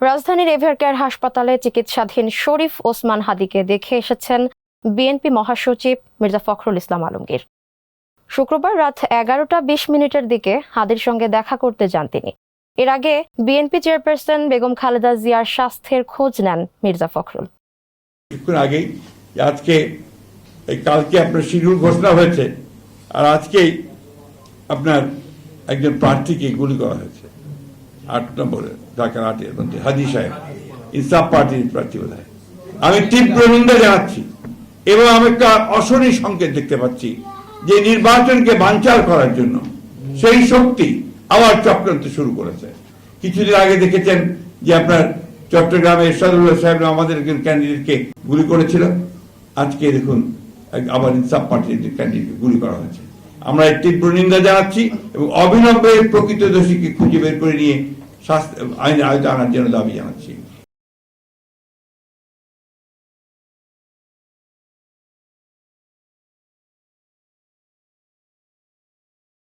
রাজধানীর এভারকেয়ার হাসপাতালে চিকিৎসাধীন শরীফ ওসমান হাদিকে দেখে এসেছেন বিএনপি মহাসচিব মির্জা ফখরুল ইসলাম আলমগীর। শুক্রবার রাত 11টা 20 মিনিটের দিকে হাদির সঙ্গে দেখা করতে যান তিনি। এর আগে বিএনপি চেয়ারপারসন বেগম খালেদা জিয়ার স্বাস্থ্যের খোঁজ নেন মির্জা ফখরুল। কিছুক্ষণ আগেই আজকে কালকে আপনার শিডিউল ঘোষণা হয়েছে, আর আজকেই আপনার একজন প্রার্থীকে গুলি করা হয়েছে 8 নম্বরে ঢাকার 8-এর মধ্যে হাদি সাহেব, ইনসাফ পার্টির প্রার্থী বোধহয়। আমি তীব্র নিন্দা জানাচ্ছি এবং আমি একটা অশনি সংকেত দেখতে পাচ্ছি যে নির্বাচনকে বানচাল করার জন্য সেই শক্তি আবার চক্রান্ত শুরু করেছে। কিছুদিন আগে দেখেছেন যে আপনার চট্টগ্রামে এরশাদুল্লাহ সাহেব আমাদের একজন ক্যান্ডিডেটকে গুলি করেছিল। আজকে দেখুন আবার ইনসাফ পার্টির একজন ক্যান্ডিডেটকে গুলি করা হয়েছে। আমরা এর তীব্র নিন্দা জানাচ্ছি এবং অবিলম্বে প্রকৃত দোষীকে খুঁজে বের করে নিয়ে আইনের আওতায় আনার জন্য দাবি জানাচ্ছি।